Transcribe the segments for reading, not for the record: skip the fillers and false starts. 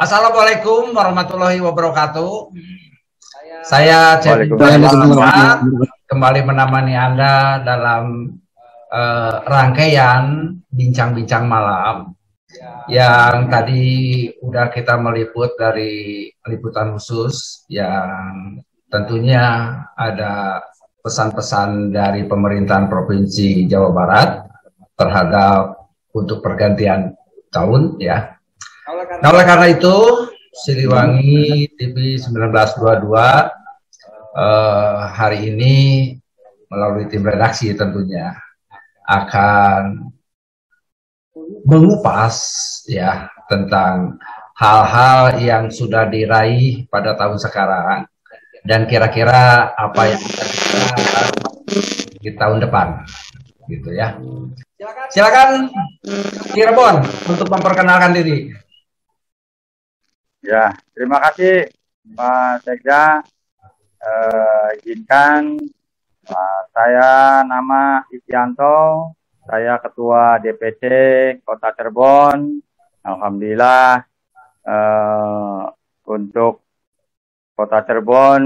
Assalamualaikum warahmatullahi wabarakatuh. Saya Cepi Waalaikumsalam. Muhammad kembali menemani Anda dalam rangkaian bincang-bincang malam yang tadi udah kita meliput dari liputan khusus yang tentunya ada pesan-pesan dari pemerintahan Provinsi Jawa Barat terhadap untuk pergantian tahun ya. Nah, oleh karena itu Siliwangi TV 1922 hari ini melalui tim redaksi tentunya akan mengupas ya tentang hal-hal yang sudah diraih pada tahun sekarang dan kira-kira apa yang kita di tahun depan gitu ya. Silakan Cirebon untuk memperkenalkan diri. Ya, terima kasih Pak Sekda. Izinkan saya nama Isyanto, saya Ketua DPC Kota Cirebon. Alhamdulillah untuk Kota Cirebon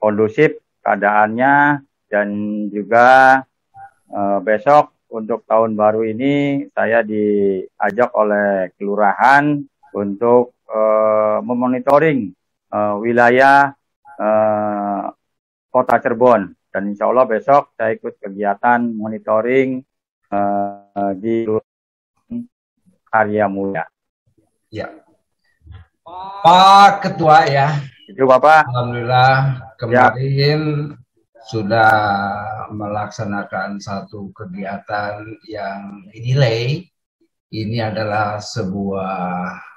kondusif keadaannya dan juga besok untuk tahun baru ini saya diajak oleh kelurahan untuk memonitoring wilayah Kota Cirebon, dan insya Allah besok saya ikut kegiatan monitoring di Karya Mulia. Ya, Pak Ketua ya. Itu Bapak. Alhamdulillah kemarin sudah melaksanakan satu kegiatan yang dinilai ini adalah sebuah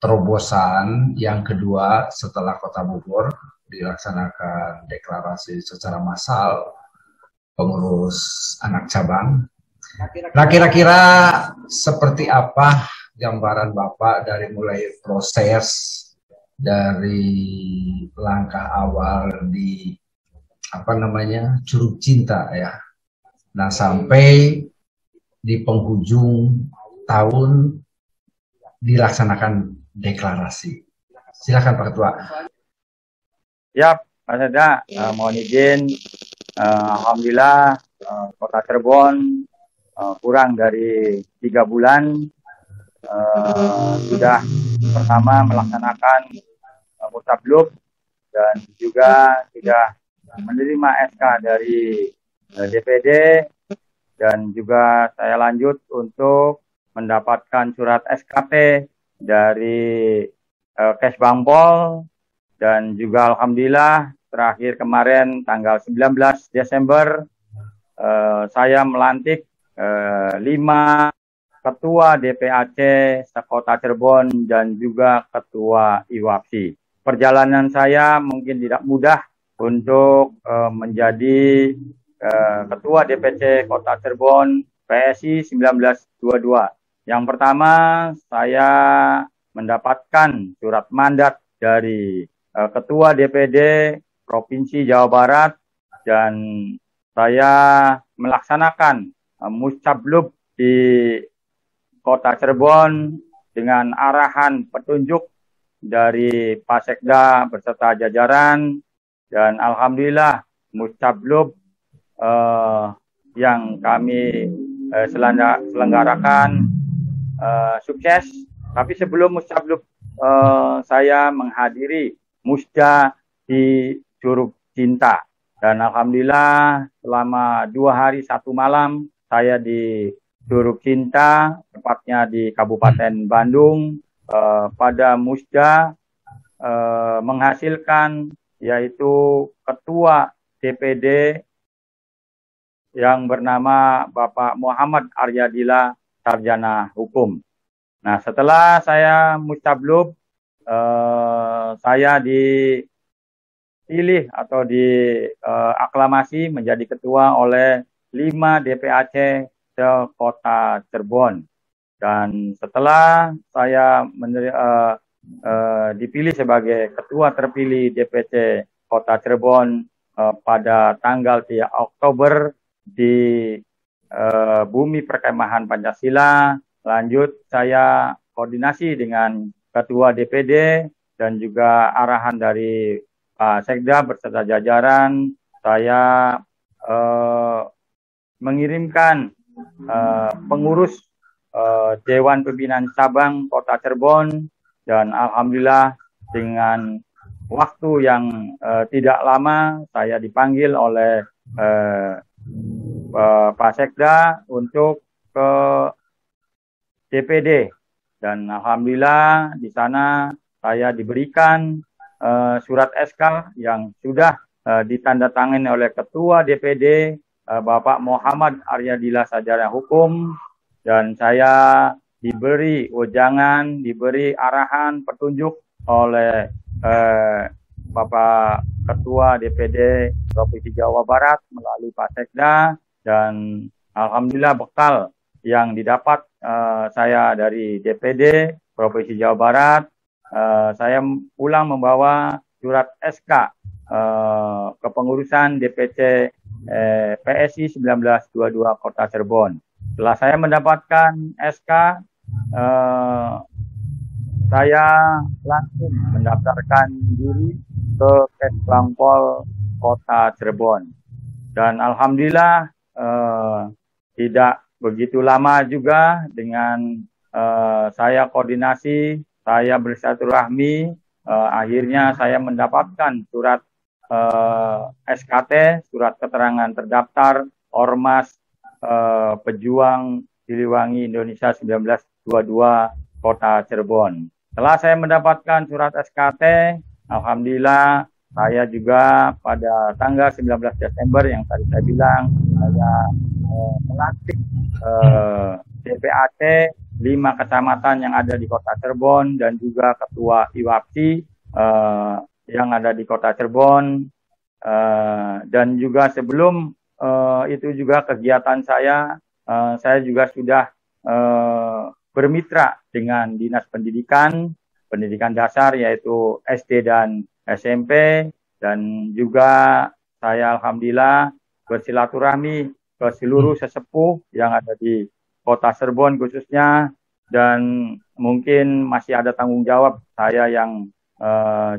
terobosan yang kedua setelah Kota Bogor dilaksanakan deklarasi secara massal pengurus anak cabang. Nah, kira-kira seperti apa gambaran Bapak dari mulai proses dari langkah awal di Curug Cinta ya. Nah, sampai di penghujung tahun dilaksanakan deklarasi. Silakan Pak Ketua. Ya, Pak Sekda, mohon izin. Alhamdulillah Kota Cirebon kurang dari 3 bulan sudah pertama melaksanakan Mutablub dan juga sudah menerima SK dari DPD, dan juga saya lanjut untuk mendapatkan surat SKP dari Kesbangpol, dan juga alhamdulillah terakhir kemarin tanggal 19 Desember saya melantik 5 Ketua DPAC Sekota Cirebon dan juga Ketua IWAPSI. Perjalanan saya mungkin tidak mudah untuk menjadi Ketua DPC Kota Cirebon PSI 1922. Yang pertama, saya mendapatkan surat mandat dari Ketua DPD Provinsi Jawa Barat, dan saya melaksanakan Muscablub di Kota Cirebon dengan arahan petunjuk dari Pak Sekda beserta jajaran, dan alhamdulillah Muscablub yang kami selenggarakan sukses. Tapi sebelum Muscablub saya menghadiri Musda di Curug Cinta, dan alhamdulillah selama 2 hari 1 malam saya di Curug Cinta, tepatnya di Kabupaten Bandung, pada Musda menghasilkan yaitu Ketua DPD yang bernama Bapak Muhammad Aryadila, sarjana hukum. Nah, setelah saya Muscablub, saya dipilih atau diaklamasi menjadi ketua oleh 5 DPAC Kota Cirebon. Dan setelah saya dipilih sebagai ketua terpilih DPC Kota Cirebon pada tanggal 3 Oktober di Bumi Perkemahan Pancasila, lanjut saya koordinasi dengan Ketua DPD dan juga arahan dari Pak Sekda beserta jajaran, saya mengirimkan pengurus Dewan Pimpinan Cabang Kota Cirebon, dan alhamdulillah dengan waktu yang tidak lama saya dipanggil oleh Pak Sekda untuk ke DPD, dan alhamdulillah di sana saya diberikan surat SK yang sudah ditandatangani oleh Ketua DPD Bapak Muhammad Aryadillah Sarjana Hukum, dan saya diberi wejangan, diberi arahan, petunjuk oleh Bapak Ketua DPD Provinsi Jawa Barat melalui Pak Sekda, dan alhamdulillah bekal yang didapat saya dari DPD Provinsi Jawa Barat, saya pulang membawa surat SK kepengurusan DPC PSI 1922 Kota Cirebon. Setelah saya mendapatkan SK, saya langsung mendaftarkan diri ke Kesbangpol Kota Cirebon. Dan alhamdulillah tidak begitu lama juga dengan saya koordinasi, saya bersilaturahmi, akhirnya saya mendapatkan surat SKT, surat keterangan terdaftar Ormas Pejuang Siliwangi Indonesia 1922 Kota Cirebon. Setelah saya mendapatkan surat SKT, alhamdulillah saya juga pada tanggal 19 Desember yang tadi saya bilang, saya melantik DPAT 5 kecamatan yang ada di Kota Cirebon dan juga Ketua IWAPSI yang ada di Kota Cirebon, dan juga sebelum itu juga kegiatan saya juga sudah bermitra dengan Dinas Pendidikan Dasar yaitu SD dan SMP, dan juga saya alhamdulillah bersilaturahmi ke seluruh sesepuh yang ada di Kota Cirebon khususnya, dan mungkin masih ada tanggung jawab saya yang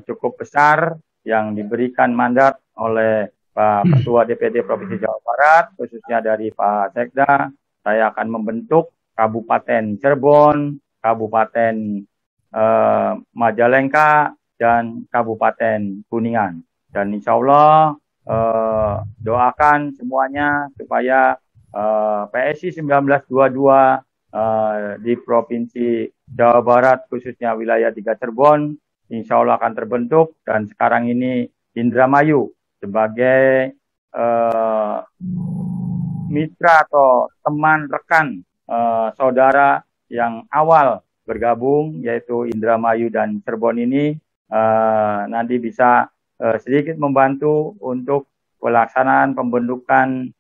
cukup besar yang diberikan mandat oleh Pak Ketua DPD Provinsi Jawa Barat, khususnya dari Pak Sekda. Saya akan membentuk Kabupaten Cirebon, Kabupaten Majalengka, dan Kabupaten Kuningan. Dan insya Allah doakan semuanya supaya PSI 1922 di Provinsi Jawa Barat, khususnya wilayah 3 Cirebon, insya Allah akan terbentuk, dan sekarang ini Indramayu sebagai mitra atau teman rekan saudara yang awal bergabung, yaitu Indramayu dan Cirebon ini nanti bisa sedikit membantu untuk pelaksanaan pembentukan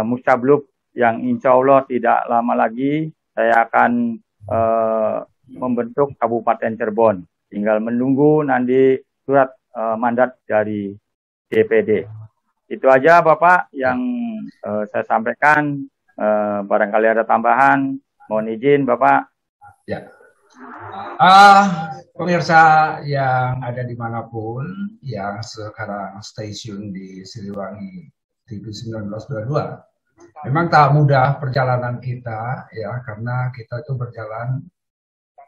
Musyabluk yang insya Allah tidak lama lagi saya akan membentuk Kabupaten Cirebon. Tinggal menunggu nanti surat mandat dari DPD. Itu aja Bapak yang saya sampaikan. Barangkali ada tambahan, mohon izin Bapak. Ya. Pemirsa yang ada dimanapun yang sekarang stay tune di Siliwangi TV 1922, memang tak mudah perjalanan kita ya, karena kita itu berjalan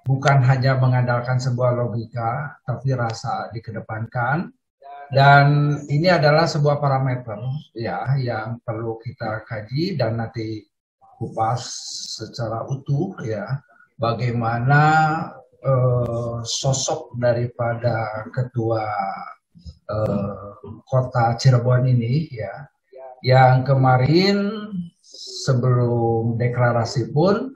bukan hanya mengandalkan sebuah logika, tapi rasa dikedepankan. Dan ini adalah sebuah parameter ya yang perlu kita kaji dan nanti kupas secara utuh ya, bagaimana sosok daripada Ketua Kota Cirebon ini ya, yang kemarin sebelum deklarasi pun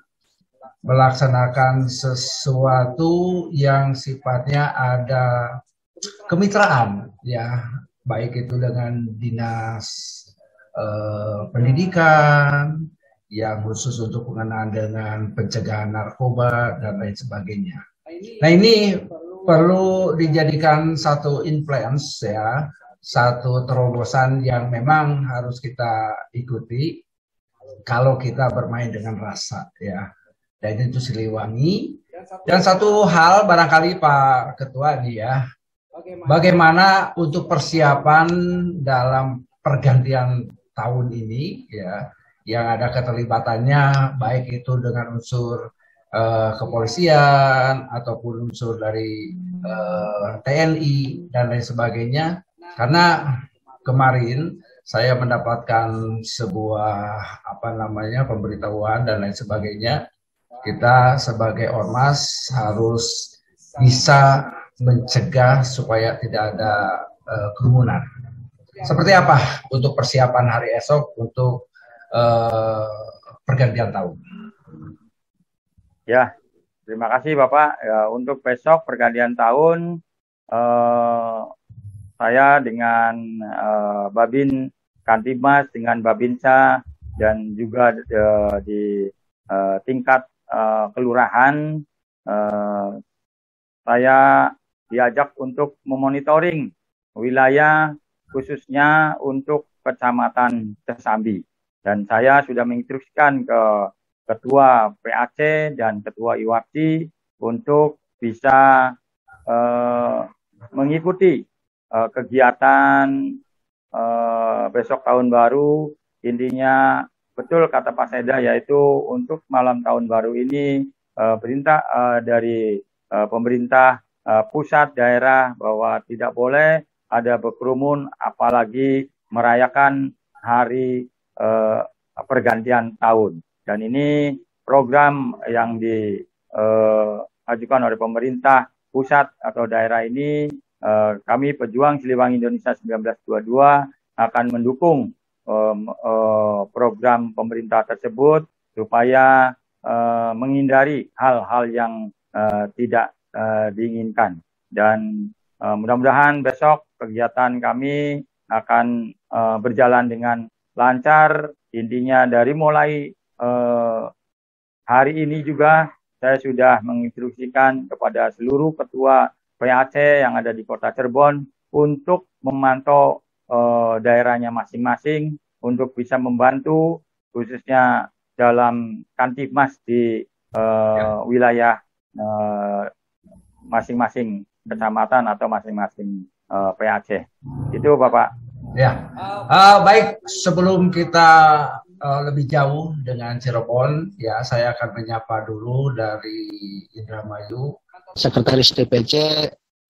melaksanakan sesuatu yang sifatnya ada kemitraan ya, baik itu dengan dinas pendidikan yang khusus untuk pengenaan dengan pencegahan narkoba dan lain sebagainya. Nah ini perlu dijadikan satu influence ya, satu terobosan yang memang harus kita ikuti kalau kita bermain dengan rasa ya. Dan itu Siliwangi Dan satu hal barangkali Pak Ketua nih ya, bagaimana untuk persiapan dalam pergantian tahun ini ya, yang ada keterlibatannya baik itu dengan unsur kepolisian ataupun unsur dari TNI dan lain sebagainya. Karena kemarin saya mendapatkan sebuah pemberitahuan dan lain sebagainya. Kita sebagai ormas harus bisa mencegah supaya tidak ada kerumunan. Seperti apa untuk persiapan hari esok untuk pergantian tahun? Ya, terima kasih Bapak. Ya, untuk besok pergantian tahun, saya dengan Babin Kantibmas, dengan Babinsa, dan juga di tingkat kelurahan, saya diajak untuk memonitoring wilayah khususnya untuk Kecamatan Kesambi. Dan saya sudah menginstruksikan ke Ketua PAC dan Ketua IWAPSI untuk bisa mengikuti kegiatan besok tahun baru. Intinya betul kata Pak Seda, yaitu untuk malam tahun baru ini perintah dari pemerintah pusat daerah bahwa tidak boleh ada berkerumun, apalagi merayakan hari pergantian tahun. Dan ini program yang diajukan oleh pemerintah pusat atau daerah ini. Kami Pejuang Siliwangi Indonesia 1922 akan mendukung program pemerintah tersebut supaya menghindari hal-hal yang tidak diinginkan. Dan mudah-mudahan besok kegiatan kami akan berjalan dengan lancar. Intinya dari mulai hari ini juga saya sudah menginstruksikan kepada seluruh ketua PAC yang ada di Kota Cirebon untuk memantau daerahnya masing-masing untuk bisa membantu khususnya dalam Kantibmas di wilayah masing-masing kecamatan atau masing-masing PAC. Itu Bapak. Ya, baik, sebelum kita lebih jauh dengan Cirebon, ya saya akan menyapa dulu dari Indramayu. Sekretaris DPC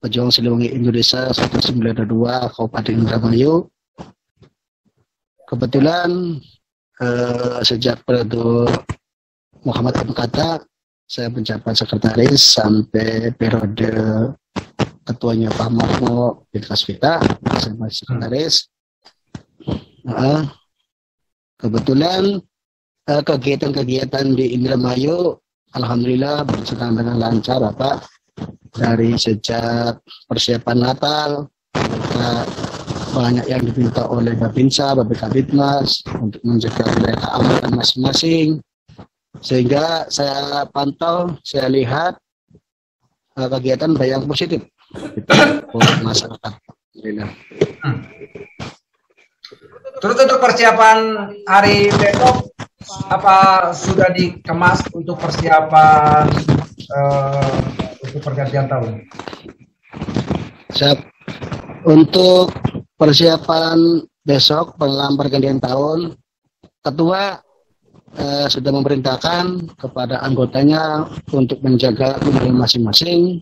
Pejuang Siliwangi Indonesia 1922 Kabupaten Indramayu. Kebetulan sejak periode Muhammad M. Kata, saya menjabat sekretaris sampai periode ketuanya Pak Marmo bin Kasvita, saya masih sekretaris. Kebetulan kegiatan-kegiatan di Indramayu alhamdulillah berjalan dengan lancar Bapak. Dari sejak persiapan Natal, kita banyak yang diminta oleh Babinsa, Babikabitmas untuk menjaga wilayah keamanan masing-masing. Sehingga saya pantau, saya lihat kegiatan yang positif untuk masyarakat. Terus untuk persiapan hari besok, apa sudah dikemas untuk persiapan untuk pergantian tahun? Siap. Untuk persiapan besok menjelang pergantian tahun, Ketua sudah memerintahkan kepada anggotanya untuk menjaga wilayah masing-masing.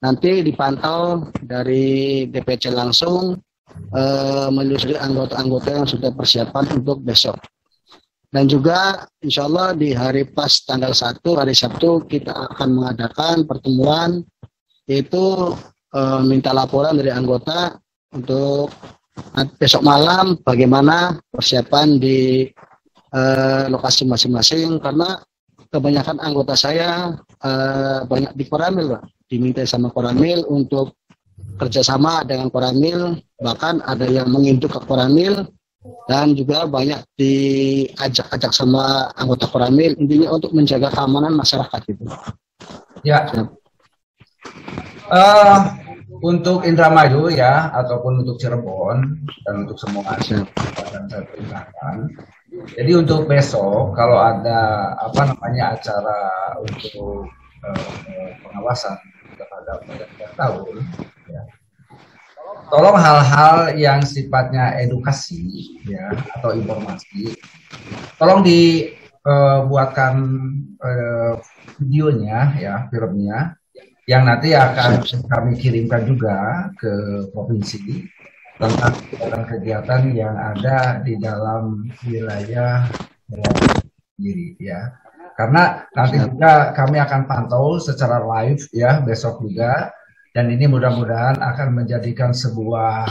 Nanti dipantau dari DPC langsung menelusuri anggota-anggota yang sudah persiapan untuk besok. Dan juga insya Allah di hari pas tanggal 1, hari Sabtu, kita akan mengadakan pertemuan, yaitu minta laporan dari anggota untuk besok malam bagaimana persiapan di lokasi masing-masing, karena kebanyakan anggota saya banyak di Koramil, Pak. Diminta sama Koramil untuk kerjasama dengan Koramil, bahkan ada yang menginduk ke Koramil, dan juga banyak diajak-ajak sama anggota Koramil, intinya untuk menjaga keamanan masyarakat gitu. Ya. Untuk Indramayu ya, ataupun untuk Cirebon dan untuk semua akan saya perintahkan. Jadi untuk besok kalau ada acara untuk pengawasan terhadap tiap tahun, ya, tolong hal-hal yang sifatnya edukasi, ya, atau informasi, tolong dibuatkan videonya, ya, filmnya, yang nanti akan kami kirimkan juga ke provinsi tentang kegiatan-kegiatan yang ada di dalam wilayah sendiri, ya. Karena nanti juga kami akan pantau secara live, ya, besok juga, dan ini mudah-mudahan akan menjadikan sebuah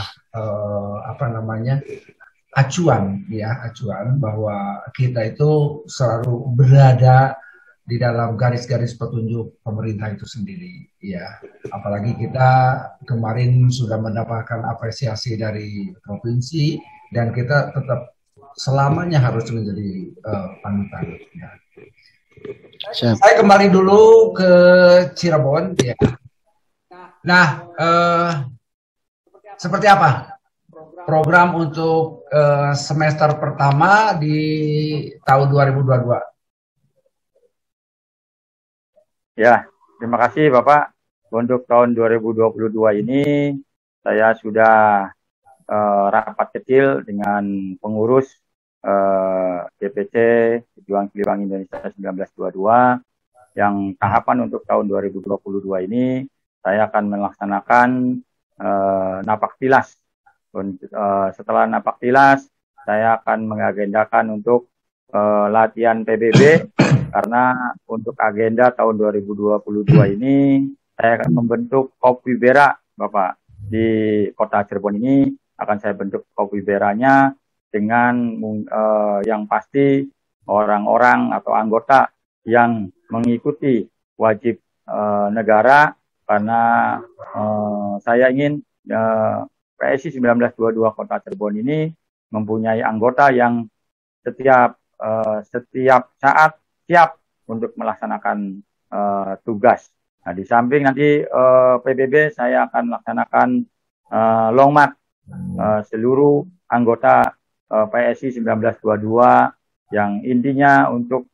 acuan, ya, acuan bahwa kita itu selalu berada di dalam garis-garis petunjuk pemerintah itu sendiri, ya. Apalagi kita kemarin sudah mendapatkan apresiasi dari provinsi dan kita tetap selamanya harus menjadi panutan, ya. Saya kembali dulu ke Cirebon, ya. Nah, seperti apa program untuk semester pertama di tahun 2022? Ya, terima kasih Bapak. Untuk tahun 2022 ini saya sudah rapat kecil dengan pengurus DPC Pejuang Siliwangi Indonesia 1922, yang tahapan untuk tahun 2022 ini saya akan melaksanakan napak tilas. Setelah napak tilas, saya akan mengagendakan untuk latihan PBB, karena untuk agenda tahun 2022 ini saya akan membentuk Kopwibera, Bapak. Di kota Cirebon ini akan saya bentuk Kopwiberanya dengan yang pasti orang-orang atau anggota yang mengikuti wajib negara, karena saya ingin PSI 1922 Kota Cirebon ini mempunyai anggota yang setiap saat siap untuk melaksanakan tugas. Nah, di samping nanti PBB saya akan melaksanakan long march seluruh anggota PSI 1922 yang intinya untuk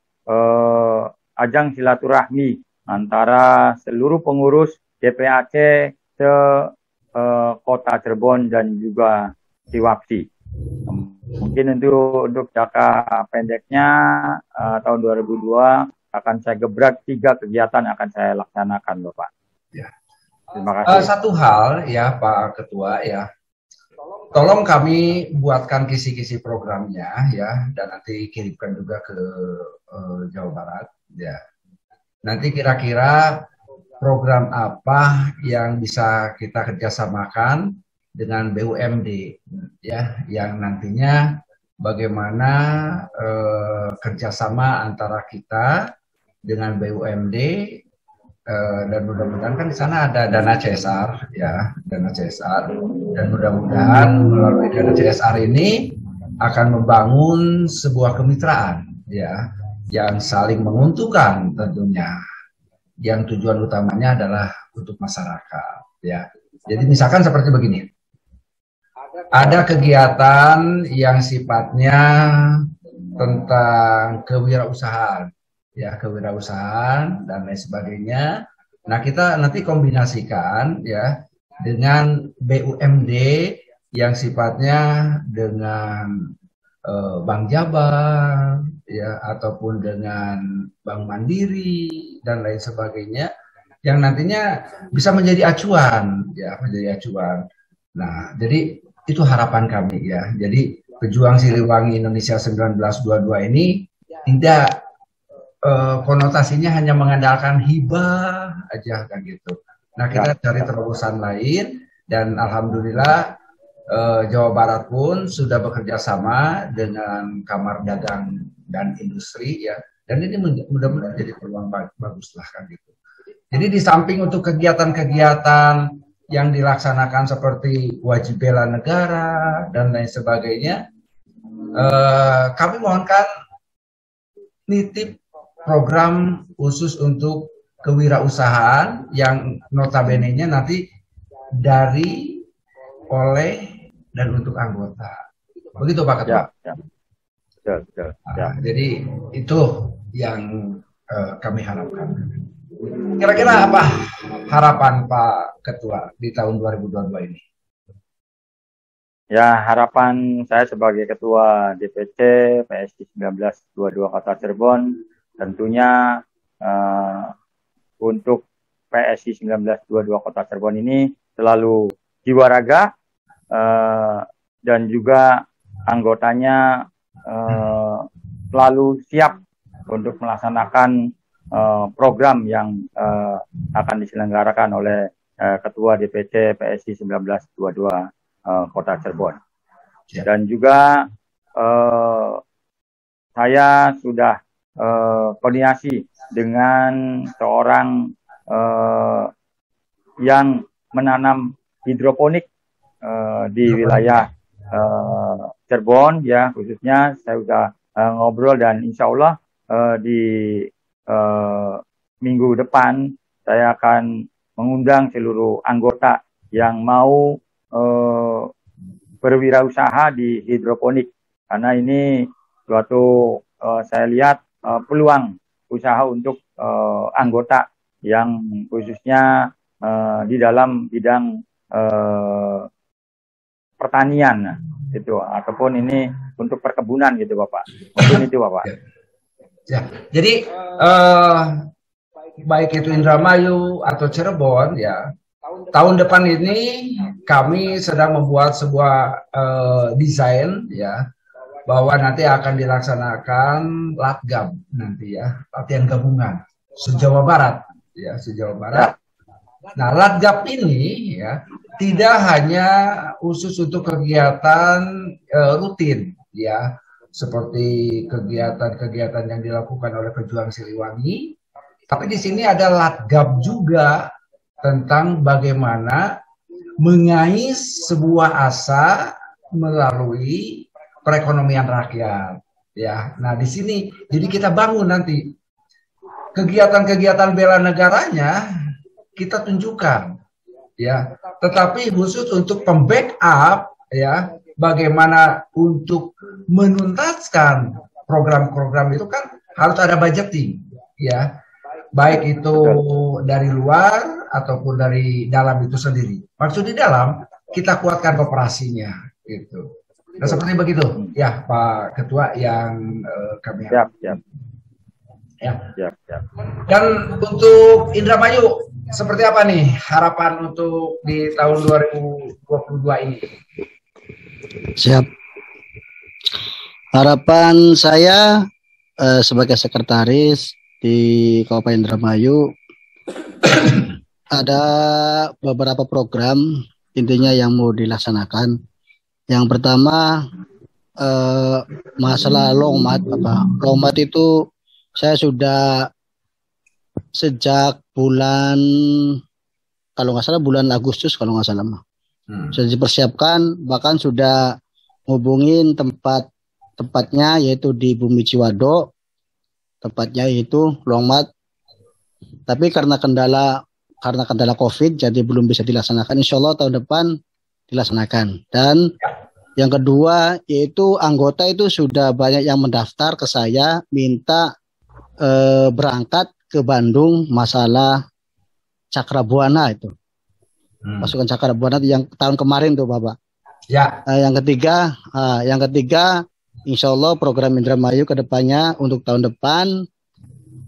ajang silaturahmi antara seluruh pengurus DPAC Kota Cirebon dan juga Siwapsi. Mungkin untuk jangka pendeknya tahun 2002 akan saya gebrak 3 kegiatan akan saya laksanakan, Bapak. Ya. Terima kasih. Satu hal, ya, Pak Ketua, ya, tolong kami buatkan kisi-kisi programnya, ya, dan nanti kirimkan juga ke Jawa Barat, ya. Nanti kira-kira program apa yang bisa kita kerjasamakan dengan BUMD, ya, yang nantinya bagaimana kerjasama antara kita dengan BUMD, dan mudah-mudahan kan di sana ada dana CSR, ya, dana CSR, dan mudah-mudahan melalui dana CSR ini akan membangun sebuah kemitraan, ya, yang saling menguntungkan tentunya, yang tujuan utamanya adalah untuk masyarakat, ya. Jadi misalkan seperti begini, ada kegiatan yang sifatnya tentang kewirausahaan, ya, kewirausahaan dan lain sebagainya. Nah, kita nanti kombinasikan, ya, dengan BUMD yang sifatnya dengan Bank Jabar, ya, ataupun dengan Bank Mandiri dan lain sebagainya, yang nantinya bisa menjadi acuan, ya, menjadi acuan. Nah, jadi itu harapan kami, ya. Jadi Pejuang Siliwangi Indonesia 1922 ini tidak konotasinya hanya mengandalkan hibah aja, kan gitu. Nah, kita cari terobosan lain, dan alhamdulillah Jawa Barat pun sudah bekerja sama dengan Kamar Dagang dan Industri, ya. Dan ini mudah-mudahan jadi peluang bagus lah, kan gitu. Jadi di samping untuk kegiatan-kegiatan yang dilaksanakan seperti wajib bela negara dan lain sebagainya, kami mohonkan nitip program khusus untuk kewirausahaan yang notabene-nya nanti dari, oleh, dan untuk anggota. Begitu Pak Ketua. Ya. Betul. Jadi itu yang kami harapkan. Kira-kira apa harapan Pak Ketua di tahun 2022 ini? Ya, harapan saya sebagai Ketua DPC PSI 1922 Kota Cirebon tentunya untuk PSI 1922 Kota Cirebon ini selalu jiwa raga dan juga anggotanya selalu siap untuk melaksanakan program yang akan diselenggarakan oleh Ketua DPC PSI 1922 Kota Cirebon. Dan juga saya sudah koordinasi dengan seorang yang menanam hidroponik di wilayah Cirebon, ya khususnya saya sudah ngobrol dan insya Allah di minggu depan saya akan mengundang seluruh anggota yang mau berwirausaha di hidroponik, karena ini suatu saya lihat peluang usaha untuk anggota yang khususnya di dalam bidang pertanian gitu, ataupun ini untuk perkebunan gitu Bapak. Mungkin itu Bapak. Ya, jadi baik itu Indramayu atau Cirebon ya, tahun depan ini kami sedang membuat sebuah desain ya, bahwa nanti akan dilaksanakan latgab nanti ya, latihan gabungan se-Jawa Barat ya, se-Jawa Barat. Nah, latgab ini ya tidak hanya khusus untuk kegiatan rutin ya, seperti kegiatan-kegiatan yang dilakukan oleh pejuang Siliwangi, tapi di sini ada latgab juga tentang bagaimana mengais sebuah asa melalui perekonomian rakyat ya. Nah, di sini jadi kita bangun nanti kegiatan-kegiatan bela negaranya kita tunjukkan ya, tetapi khusus untuk pembackup ya, bagaimana untuk menuntaskan program-program itu kan harus ada budgeting ya, baik itu dari luar ataupun dari dalam itu sendiri. Maksud di dalam kita kuatkan kooperasinya gitu. Nah, seperti begitu ya Pak Ketua yang kami siap. Dan untuk Indramayu seperti apa nih harapan untuk di tahun 2022 ini? Siap. Harapan saya sebagai sekretaris di Kabupaten Indramayu ada beberapa program intinya yang mau dilaksanakan. Yang pertama masalah longmat. Longmat itu saya sudah sejak bulan, kalau nggak salah bulan Agustus kalau nggak salah sudah dipersiapkan, bahkan sudah hubungin tempatnya yaitu di Bumi Ciwado, tempatnya itu longmat, tapi karena kendala COVID jadi belum bisa dilaksanakan. Insya Allah tahun depan dilaksanakan. Dan yang kedua yaitu anggota itu sudah banyak yang mendaftar ke saya minta berangkat ke Bandung masalah Cakrabuana itu. Pasukan Cakrabuana yang tahun kemarin tuh Bapak. Ya. Yang ketiga insya Allah program Indramayu ke depannya untuk tahun depan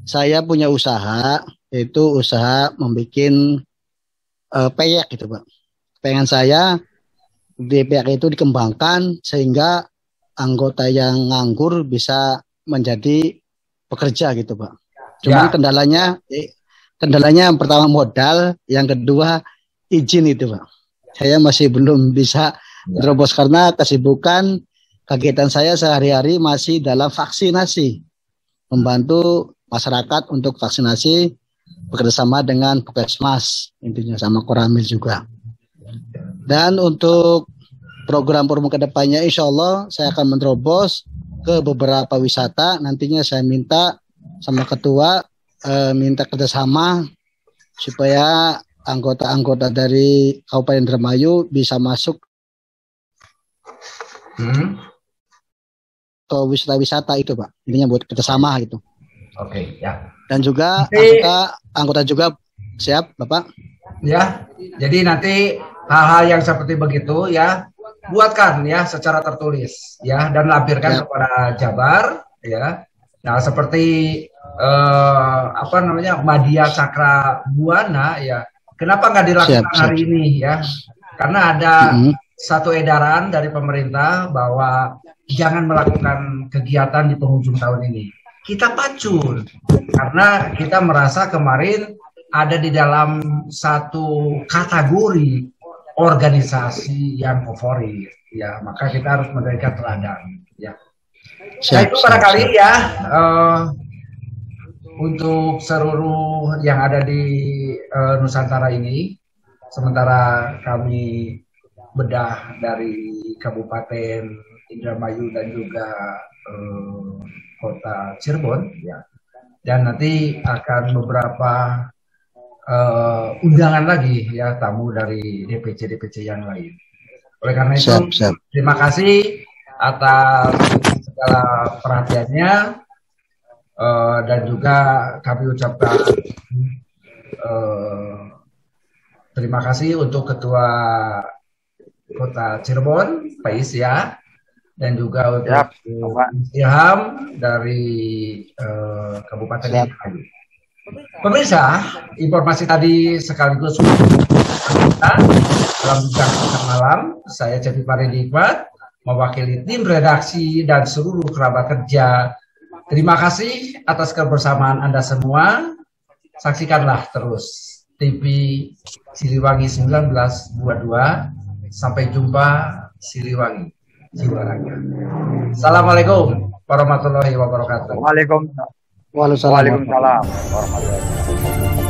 saya punya usaha, yaitu usaha membuat peyek gitu Pak. Pengen saya di peyek itu dikembangkan sehingga anggota yang nganggur bisa menjadi pekerja gitu Pak. Cuman kendalanya yang pertama modal, yang kedua izin itu Pak. Saya masih belum bisa terobos karena kesibukan kegiatan saya sehari-hari masih dalam vaksinasi, membantu masyarakat untuk vaksinasi bekerjasama dengan Puskesmas intinya sama Koramil juga. Dan untuk program-program kedepannya insya Allah saya akan menerobos ke beberapa wisata. Nantinya saya minta sama ketua minta kerjasama supaya anggota-anggota dari Kabupaten Indramayu bisa masuk ke wisata-wisata itu Pak. Intinya buat kerjasama gitu. Oke, ya. Dan juga Nanti, anggota juga siap, Bapak. ya. Jadi nanti hal-hal yang seperti begitu ya buatkan ya secara tertulis ya dan lampirkan Ya. kepada Jabar ya. Nah, seperti apa namanya Madya Cakra Buana ya. Kenapa nggak dilakukan Siap. hari ini ya? Karena ada satu edaran dari pemerintah bahwa jangan melakukan kegiatan di penghujung tahun ini. Kita pacul karena kita merasa kemarin ada di dalam satu kategori organisasi yang favorit ya, maka kita harus memberikan teladan ya. Nah, itu barangkali ya untuk seluruh yang ada di Nusantara ini, sementara kami bedah dari Kabupaten Indramayu dan juga Kota Cirebon ya, dan nanti akan beberapa undangan lagi ya, tamu dari DPC yang lain. Oleh karena itu, terima kasih atas segala perhatiannya dan juga kami ucapkan terima kasih untuk Ketua Kota Cirebon, Pak Is ya, dan juga untuk Ilham dari Kabupaten Indramayu. Pemirsa, informasi tadi sekaligus kita dalam bincang malam. Saya Cepi Paridi Iqbal, mewakili tim redaksi dan seluruh kerabat kerja. Terima kasih atas kebersamaan Anda semua. Saksikanlah terus TV Siliwangi 1922. Sampai jumpa Siliwangi, Jiwaraga. Assalamualaikum warahmatullahi wabarakatuh. Waalaikumsalam warahmatullahi wabarakatuh.